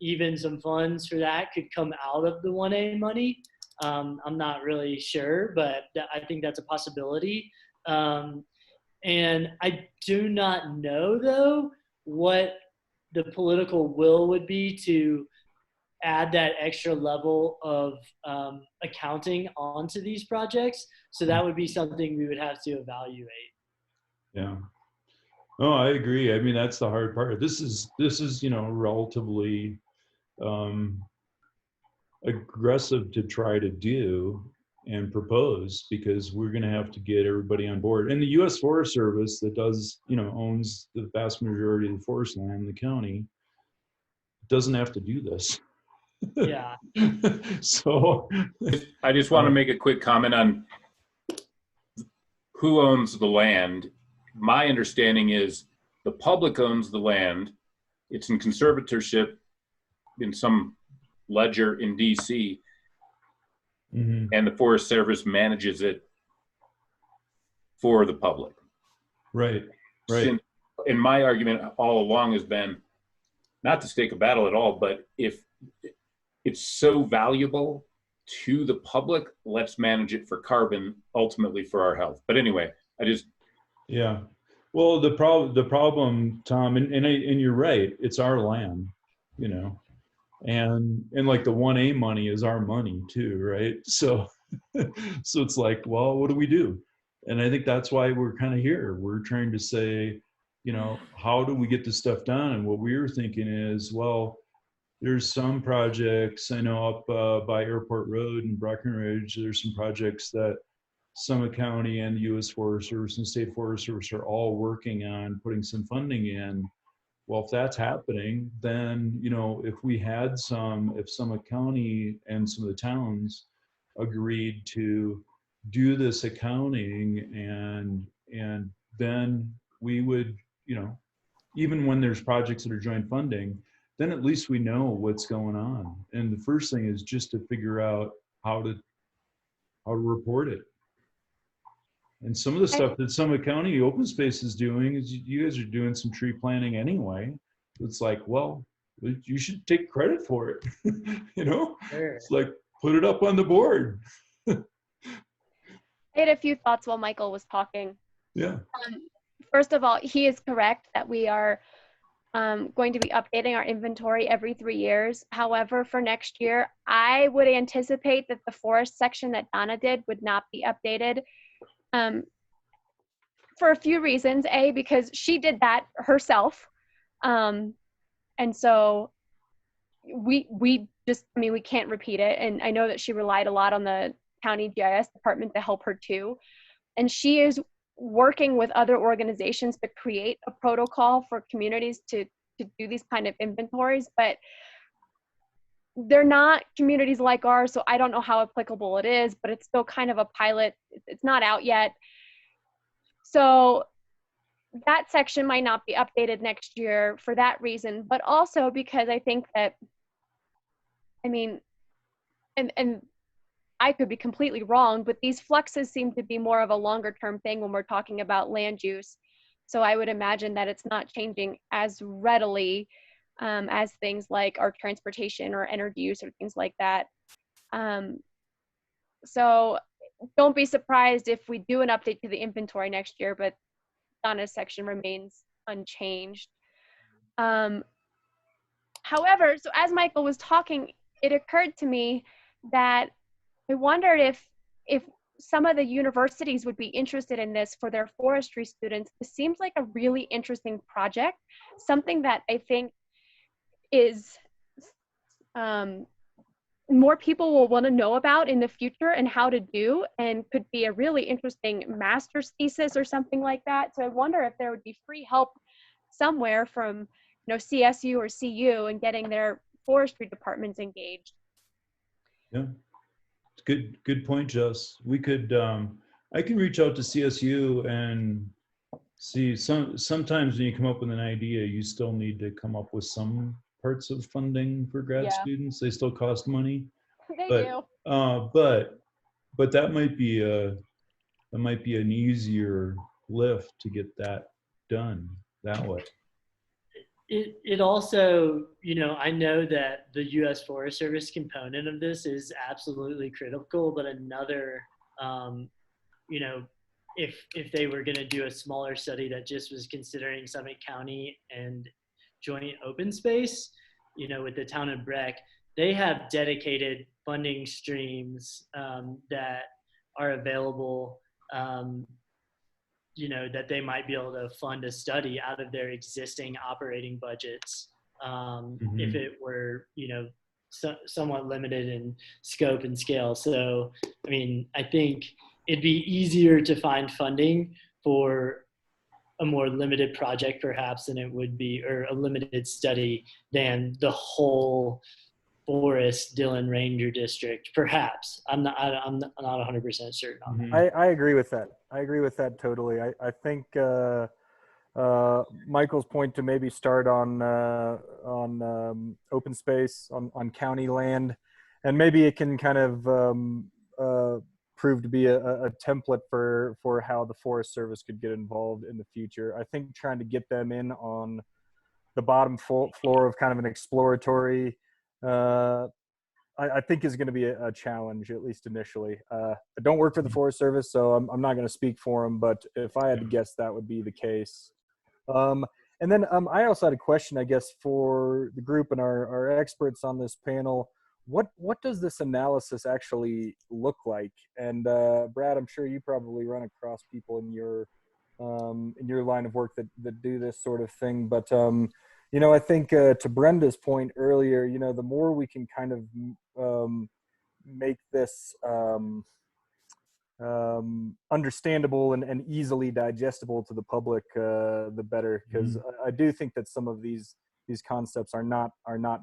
even some funds for that could come out of the 1A money. I'm not really sure, but I think that's a possibility. And I do not know, though, what the political will would be to add that extra level of accounting onto these projects. So that would be something we would have to evaluate. Yeah. Oh, I agree. I mean, that's the hard part. This is, you know, relatively aggressive to try to do and propose, because we're going to have to get everybody on board. And the U.S. Forest Service, that does, you know, owns the vast majority of the forest land in the county, doesn't have to do this. Yeah. So I just want to make a quick comment on who owns the land. My understanding is the public owns the land. It's in conservatorship in some ledger in DC, and the Forest Service manages it for the public. Right. And my argument all along has been, not to stake a battle at all, but if it's so valuable to the public, let's manage it for carbon, ultimately for our health. But anyway, yeah. Well, the problem, Tom, and you're right, it's our land, you know, and like the 1A money is our money too, right? So it's like, well, what do we do? And I think that's why we're kind of here. We're trying to say, you know, how do we get this stuff done? And what we were thinking is, well, there's some projects, I know up by Airport Road and Breckenridge, there's some projects that Summit County and the U.S. Forest Service and State Forest Service are all working on putting some funding in well, if that's happening, then, you know, if Summit County and some of the towns agreed to do this accounting, and then we would, you know, even when there's projects that are joint funding, then at least we know what's going on. And the first thing is just to figure out how to report it. And some of the stuff that Summit County Open Space is doing is you guys are doing some tree planting anyway. It's like, well, you should take credit for it. You know, Sure. it's like, put it up on the board. I had a few thoughts while Michael was talking. Yeah. First of all, he is correct that we are going to be updating our inventory every 3 years. However, for next year, I would anticipate that the forest section that Donna did would not be updated. For a few reasons. A, because she did that herself. And so we just, I mean, we can't repeat it. And I know that she relied a lot on the county GIS department to help her too. And she is working with other organizations to create a protocol for communities to do these kind of inventories, but they're not communities like ours, so I don't know how applicable it is, but it's still kind of a pilot. It's not out yet. So that section might not be updated next year for that reason, but also because I think that, I mean, and I could be completely wrong, but these fluxes seem to be more of a longer term thing when we're talking about land use. So I would imagine that it's not changing as readily as things like our transportation or energy use or things like that. So don't be surprised if we do an update to the inventory next year, but Donna's section remains unchanged. However, so as Michael was talking, it occurred to me that I wondered if some of the universities would be interested in this for their forestry students. This seems like a really interesting project, something that I think is more people will want to know about in the future and how to do, and could be a really interesting master's thesis or something like that. So I wonder if there would be free help somewhere from, you know, CSU or CU and getting their forestry departments engaged. Yeah, good point, Jess. We could, I can reach out to CSU and see. Sometimes when you come up with an idea, you still need to come up with some parts of funding for grad students. They still cost money. They do. But that might be an easier lift to get that done that way. It also, you know, I know that the U.S. Forest Service component of this is absolutely critical, but another, you know, if they were going to do a smaller study that just was considering Summit County and joint open space, you know, with the town of Breck, they have dedicated funding streams that are available, you know, that they might be able to fund a study out of their existing operating budgets if it were, you know, somewhat limited in scope and scale. So, I mean, I think it'd be easier to find funding for a more limited project perhaps than it would be, or a limited study than the whole Forest Dillon Ranger District, perhaps. I'm not 100% certain on that. I agree with that. I agree with that totally. I think Michael's point to maybe start on open space on county land, and maybe it can kind of prove to be a template for how the Forest Service could get involved in the future. I think trying to get them in on the bottom floor of kind of an exploratory, I think is going to be a challenge, at least initially. I don't work for the Forest Service, so I'm not going to speak for them, but if I had to guess, that would be the case. And then I also had a question, I guess, for the group and our experts on this panel. What does this analysis actually look like? And Brad, I'm sure you probably run across people in your line of work that do this sort of thing. But you know, I think to Brenda's point earlier, you know, the more we can kind of make this understandable and easily digestible to the public, the better. Because I do think that some of these concepts are not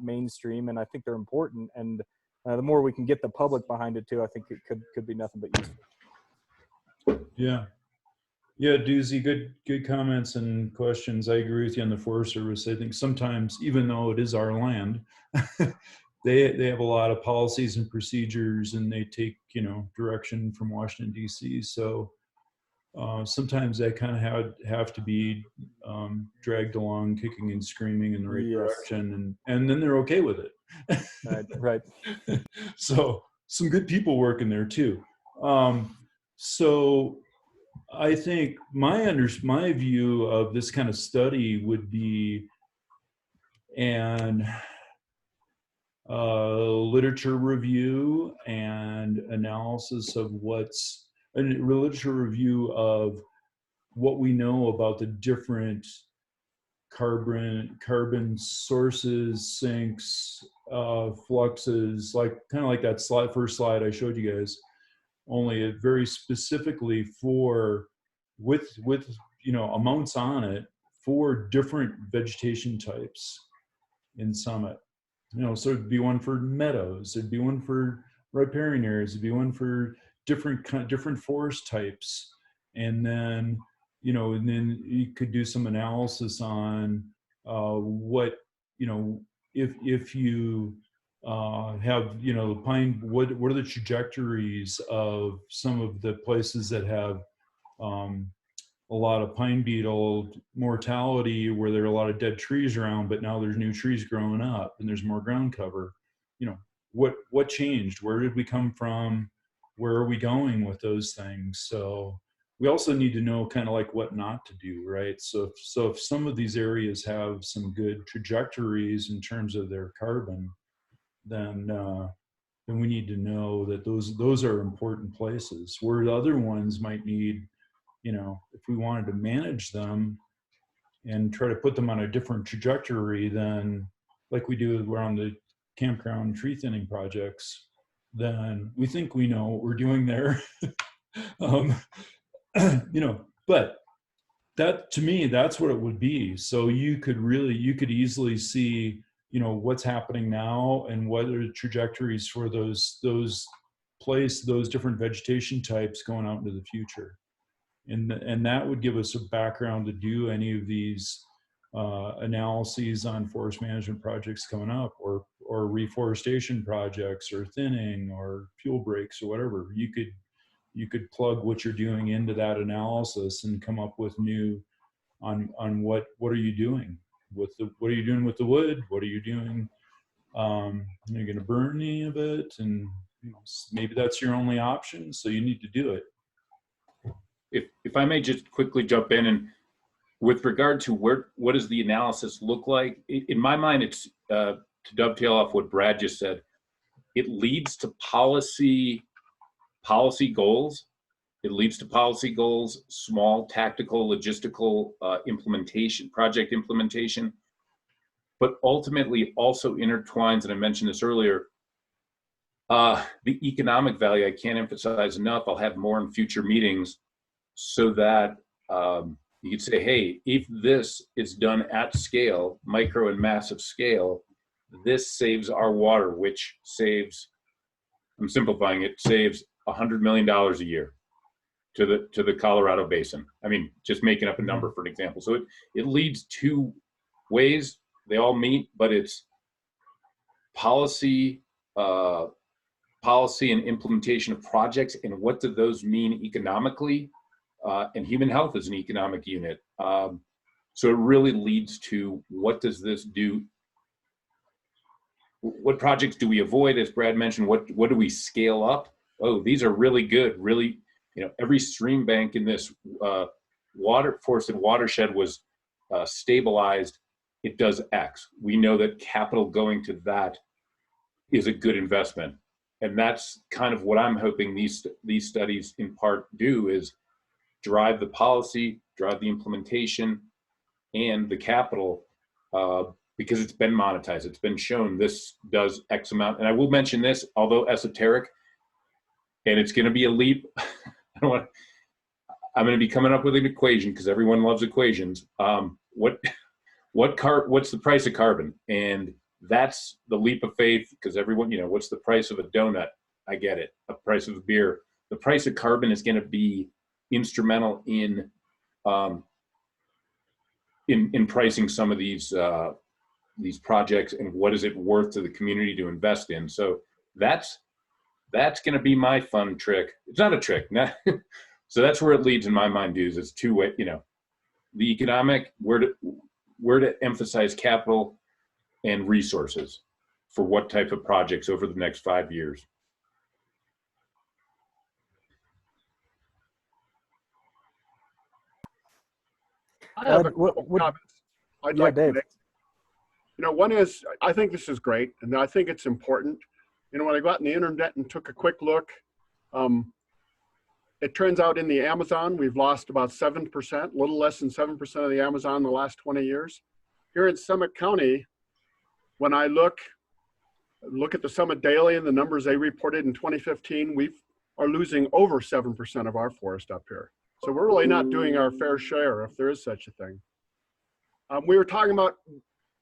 mainstream, and I think they're important. And the more we can get the public behind it too, I think it could be nothing but useful. Yeah. Yeah, Doozy, good comments and questions. I agree with you on the Forest Service. I think sometimes, even though it is our land, they have a lot of policies and procedures, and they take, direction from Washington, D.C. So sometimes they kind of have to be dragged along, kicking and screaming in the right direction, and then they're okay with it. Right. So some good people working there too. So I think my view of this kind of study would be an literature review and analysis of a literature review of what we know about the different carbon sources, sinks, fluxes, kind of like that first slide I showed you guys, only very specifically with amounts on it for different vegetation types in Summit. So it'd be one for meadows, there'd be one for riparian areas, there'd be one for different forest types, and then you could do some analysis on what if you have pine, what are the trajectories of some of the places that have a lot of pine beetle mortality, where there are a lot of dead trees around, but now there's new trees growing up and there's more ground cover. What changed? Where did we come from? Where are we going with those things? So we also need to know kind of like what not to do, right? So if some of these areas have some good trajectories in terms of their carbon, then we need to know that those are important places. Where the other ones might need, if we wanted to manage them and try to put them on a different trajectory than like we do around the campground tree thinning projects, then we think we know what we're doing there. But that, to me, that's what it would be. So you could easily see, what's happening now and what are the trajectories for those different vegetation types going out into the future. And that would give us a background to do any of these analyses on forest management projects coming up, or reforestation projects, or thinning, or fuel breaks, or whatever. You could plug what you're doing into that analysis and come up with new on what are you doing with what are you doing with the wood? What are you doing? Are you going to burn any of it? And maybe that's your only option, so you need to do it. If I may just quickly jump in, and with regard to what does the analysis look like? In my mind, it's to dovetail off what Brad just said, it leads to policy goals. It leads to policy goals, small tactical, logistical project implementation, but ultimately also intertwines, and I mentioned this earlier, the economic value. I can't emphasize enough. I'll have more in future meetings, so that you could say, hey, if this is done at scale, micro and massive scale, this saves our water, which saves, I'm simplifying it, saves $100 million a year to the Colorado Basin. I mean, just making up a number for an example. So it leads two ways. They all meet, but it's policy and implementation of projects, and what do those mean economically? And human health is an economic unit. So it really leads to, what does this do? What projects do we avoid? As Brad mentioned, what do we scale up? Oh, these are really good. Really, every stream bank in this forested watershed was stabilized. It does X. We know that capital going to that is a good investment. And that's kind of what I'm hoping these studies in part do, is drive the policy, drive the implementation, and the capital, because it's been monetized. It's been shown this does X amount. And I will mention this, although esoteric, and it's going to be a leap. I'm going to be coming up with an equation because everyone loves equations. What's the price of carbon? And that's the leap of faith because everyone, what's the price of a donut? I get it. The price of a beer. The price of carbon is going to be instrumental in pricing some of these projects and what is it worth to the community to invest in. So that's going to be my fun trick. It's not a trick. So that's where it leads in my mind, dudes. It's two-way, the economic, where to emphasize capital and resources for what type of projects over the next 5 years. I have a couple comments I'd like to Dave. make. One is, I think this is great, and I think it's important. When I got on the internet and took a quick look, it turns out in the Amazon, we've lost about 7%, a little less than 7% of the Amazon in the last 20 years. Here in Summit County, when I look at the Summit Daily and the numbers they reported in 2015, we are losing over 7% of our forest up here. So we're really not doing our fair share, if there is such a thing. We were talking about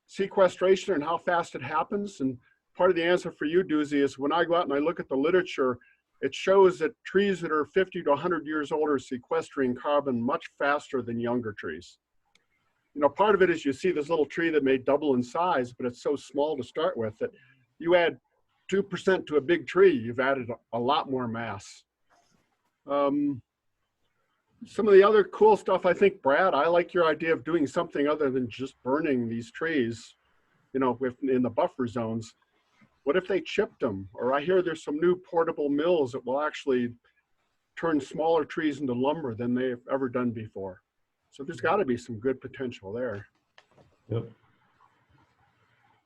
sequestration and how fast it happens. And part of the answer for you, Doozy, is when I go out and I look at the literature, it shows that trees that are 50 to 100 years old are sequestering carbon much faster than younger trees. Part of it is you see this little tree that may double in size, but it's so small to start with that you add 2% to a big tree, you've added a lot more mass. Some of the other cool stuff, I think, Brad, I like your idea of doing something other than just burning these trees, in the buffer zones. What if they chipped them? Or I hear there's some new portable mills that will actually turn smaller trees into lumber than they've ever done before. So there's got to be some good potential there. Yep.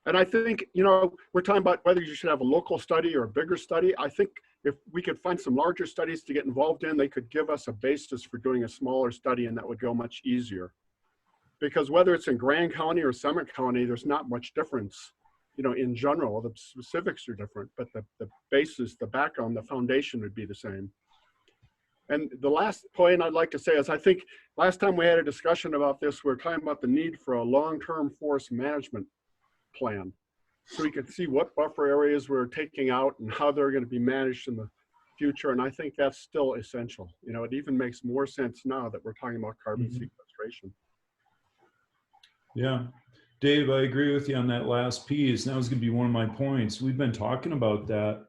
And I think, we're talking about whether you should have a local study or a bigger study. I think if we could find some larger studies to get involved in, they could give us a basis for doing a smaller study, and that would go much easier. Because whether it's in Grand County or Summit County, there's not much difference. In general, the specifics are different, but the basis, the background, the foundation would be the same. And the last point I'd like to say is I think last time we had a discussion about this, we were talking about the need for a long-term forest management plan. So we could see what buffer areas we're taking out and how they're going to be managed in the future. And I think that's still essential. It even makes more sense now that we're talking about carbon sequestration. Yeah. Dave, I agree with you on that last piece. That was going to be one of my points. We've been talking about that.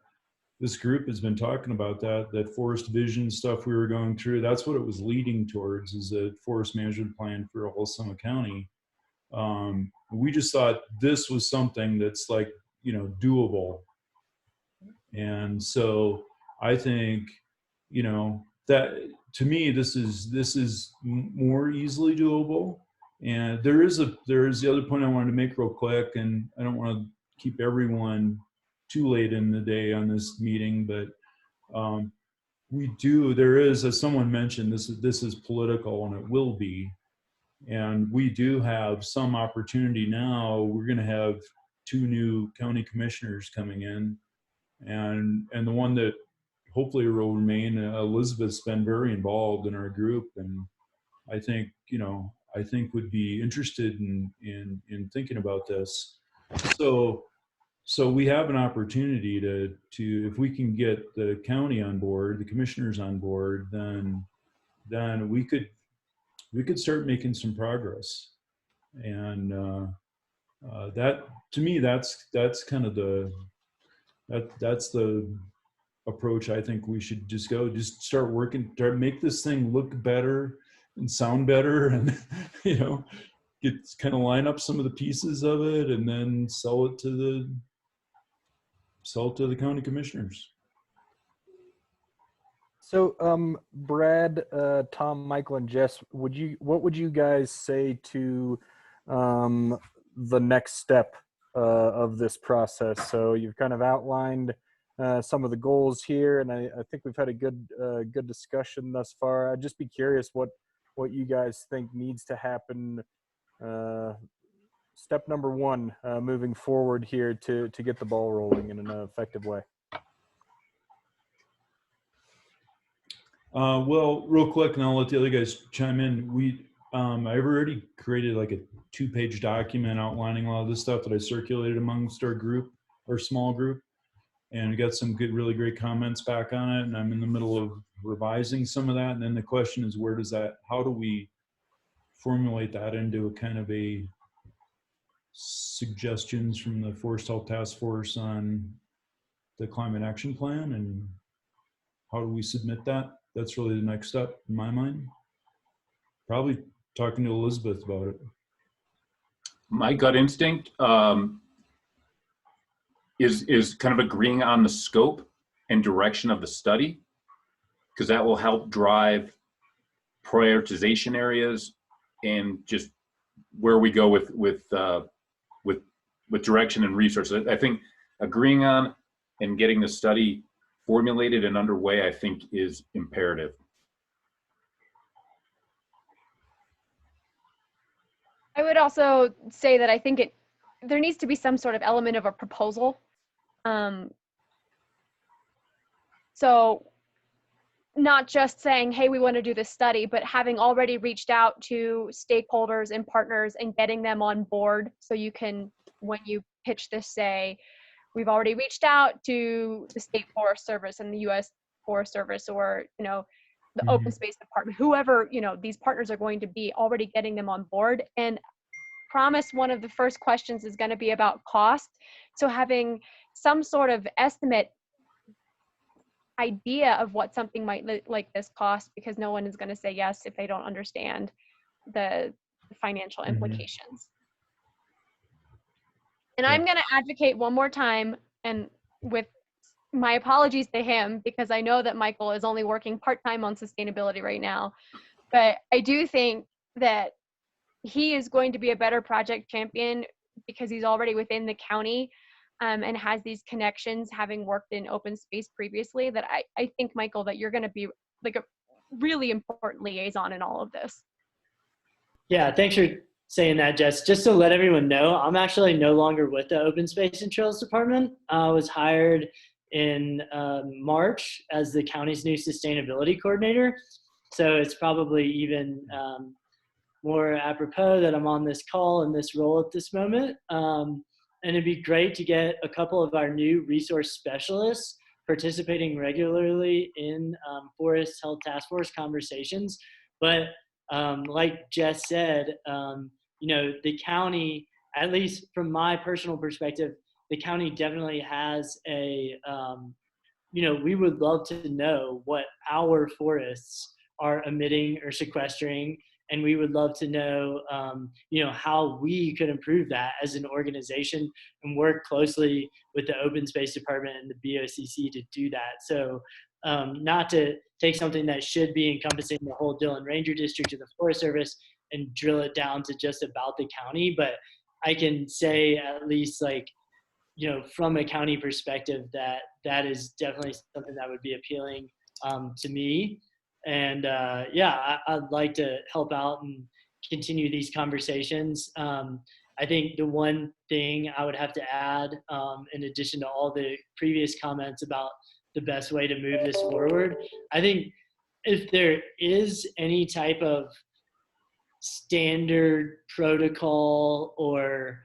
This group has been talking about that forest vision stuff we were going through. That's what it was leading towards, is a forest management plan for a whole Summit County. We just thought this was something that's doable. And so I think, that to me, this is more easily doable. And there is the other point I wanted to make real quick, and I don't want to keep everyone too late in the day on this meeting, but there is, as someone mentioned, this is political, and it will be. And we do have some opportunity now. We're going to have 2 new county commissioners coming in, and the one that hopefully will remain, Elizabeth's been very involved in our group, and I think would be interested in thinking about this. So we have an opportunity to if we can get the county on board, the commissioners on board, then we could start making some progress. And that, to me, that's kind of that's the approach I think we should just start working, make this thing look better and sound better, and get kind of line up some of the pieces of it, and then sell it to the county commissioners. So, Brad, Tom, Michael, and Jess, what would you guys say to the next step of this process? So you've kind of outlined some of the goals here, and I think we've had a good discussion thus far. I'd just be curious what you guys think needs to happen. Step number 1, moving forward here to get the ball rolling in an effective way. Well, real quick, and I'll let the other guys chime in. I've already created like a 2-page document outlining a lot of the stuff that I circulated amongst our group, our small group, and we got some good, really great comments back on it. And I'm in the middle of revising some of that. And then the question is, how do we formulate that into a kind of a suggestions from the Forest Health Task Force on the climate action plan, and how do we submit that? That's really the next step in my mind. Probably talking to Elizabeth about it. My gut instinct is kind of agreeing on the scope and direction of the study, because that will help drive prioritization areas and just where we go with direction and resources. I think agreeing on and getting the study formulated and underway, I think, is imperative. I would also say that I think there needs to be some sort of element of a proposal. So not just saying, hey, we want to do this study, but having already reached out to stakeholders and partners and getting them on board. So you can, when you pitch this, say, we've already reached out to the State Forest Service and the U.S. Forest Service, or, you know, the Open Space Department, whoever, you know, these partners are going to be, already getting them on board. And promise one of the first questions is going to be about cost. So having some sort of estimate idea of what something might like this cost, because no one is going to say yes if they don't understand the financial implications. And I'm going to advocate one more time, and with my apologies to him, because I know that Michael is only working part-time on sustainability right now, but I do think that he is going to be a better project champion because he's already within the county and has these connections, having worked in open space previously, that I think, Michael, that you're going to be like a really important liaison in all of this. Yeah, thanks for saying that, Jess. Just to let everyone know, I'm actually no longer with the Open Space and Trails Department. I was hired in March as the county's new sustainability coordinator. So it's probably even more apropos that I'm on this call in this role at this moment. And it'd be great to get a couple of our new resource specialists participating regularly in Forest Health Task Force conversations. But like Jess said, you know, the county, at least from my personal perspective, the county definitely has a, you know, we would love to know what our forests are emitting or sequestering. And we would love to know, you know, how we could improve that as an organization and work closely with the Open Space Department and the BOCC to do that. So not to take something that should be encompassing the whole Dillon Ranger District of the Forest Service and drill it down to just about the county, but I can say at least, like, you know, from a county perspective, that is definitely something that would be appealing to me. And yeah, I'd like to help out and continue these conversations. I think the one thing I would have to add, in addition to all the previous comments about the best way to move this forward, I think if there is any type of standard protocol or,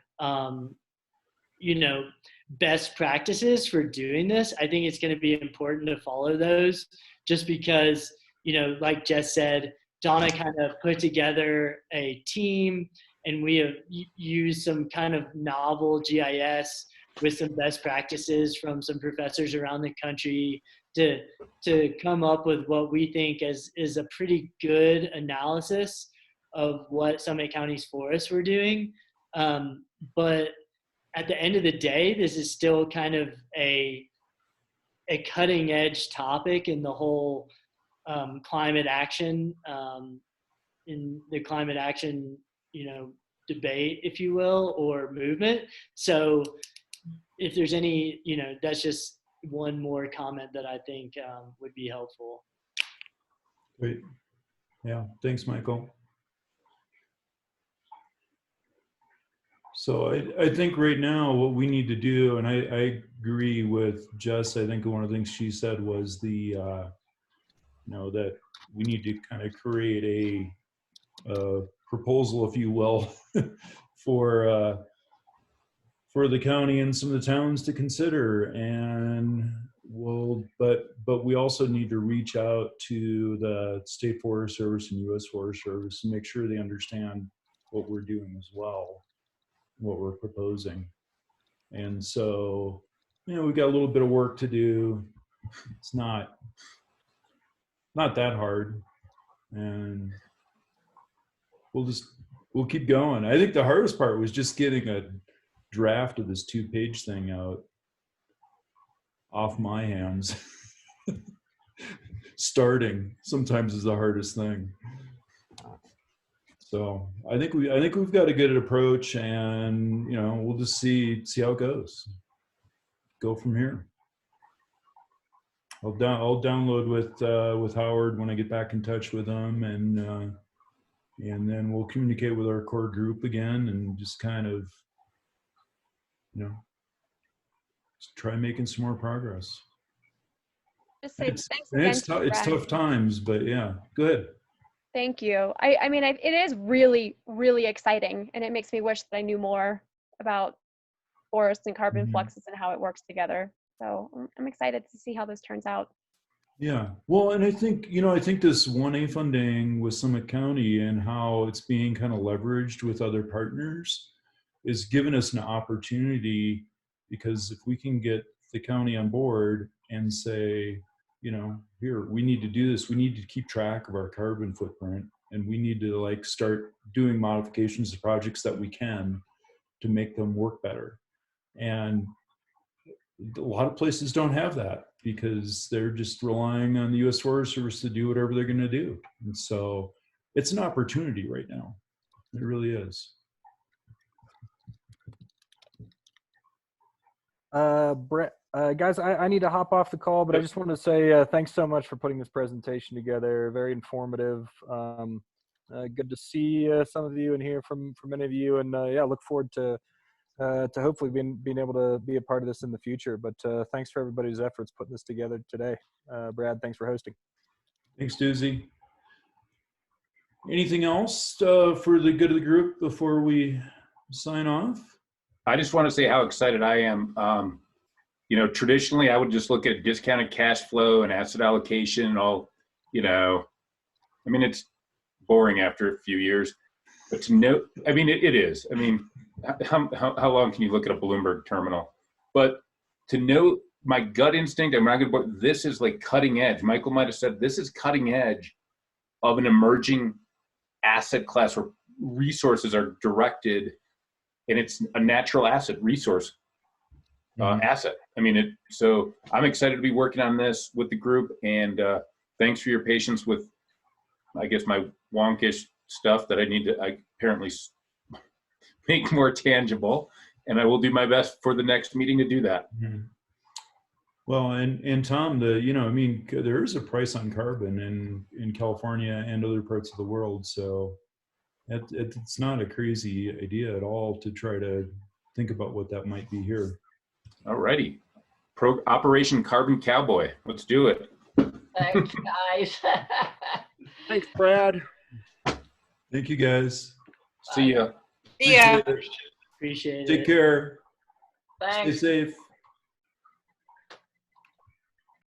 you know, best practices for doing this, I think it's going to be important to follow those, just because, you know, like Jess said, Donna kind of put together a team, and we have used some kind of novel GIS with some best practices from some professors around the country to come up with what we think is a pretty good analysis of what Summit County's forests were doing. But at the end of the day, this is still kind of a cutting edge topic in the whole climate action, in the climate action, you know, debate, if you will, or movement. So if there's any, you know, that's just one more comment that I think would be helpful. Great. Yeah, thanks, Michael. So I think right now what we need to do, and I agree with Jess, I think one of the things she said was the that we need to kind of create a proposal, if you will, for the county and some of the towns to consider. And but we also need to reach out to the State Forest Service and U.S. Forest Service and make sure they understand what we're doing as well, what we're proposing. And so, we've got a little bit of work to do. It's not that hard, and we'll keep going. I think the hardest part was just getting a draft of this 2-page thing out off my hands. Starting sometimes is the hardest thing. So I think we've got a good approach, and we'll just see how it goes. Go from here. I'll download with Howard when I get back in touch with him, and then we'll communicate with our core group again, and just kind of just try making some more progress. Just say thanks It's again. it's tough times, but yeah, go ahead. Thank you. I mean, it is really, really exciting, and it makes me wish that I knew more about forests and carbon Mhm. fluxes and how it works together. So I'm excited to see how this turns out. Yeah, well, and I think this 1A funding with Summit County and how it's being kind of leveraged with other partners is giving us an opportunity, because if we can get the county on board and say, here, we need to do this, we need to keep track of our carbon footprint, and we need to start doing modifications to projects that we can to make them work better. And a lot of places don't have that because they're just relying on the U.S. Forest Service to do whatever they're going to do. And so it's an opportunity right now. It really is. Brett, guys, I need to hop off the call, but I just wanted to say thanks so much for putting this presentation together. Very informative. Good to see some of you and hear from many of you, and look forward to hopefully being able to be a part of this in the future. But thanks for everybody's efforts putting this together today. Brad, thanks for hosting. Thanks, Doozy. Anything else for the good of the group before we sign off? I just want to say how excited I am. Traditionally I would just look at discounted cash flow and asset allocation and all, it's boring after a few years, but to know, it is. How long can you look at a Bloomberg terminal? But to know my gut instinct, this is like cutting edge. Michael might have said this is cutting edge of an emerging asset class where resources are directed, and it's a natural asset resource asset. So I'm excited to be working on this with the group, and thanks for your patience with, I guess, my wonkish stuff that I apparently make more tangible, and I will do my best for the next meeting to do that. Mm-hmm. Well, and Tom, there is a price on carbon in California and other parts of the world, so it's not a crazy idea at all to try to think about what that might be here. All righty. Operation Carbon Cowboy. Let's do it. Thanks, guys. Thanks, Brad. Thank you, guys. See ya. See ya. Appreciate it. Appreciate it. Take care. Thanks. Stay safe.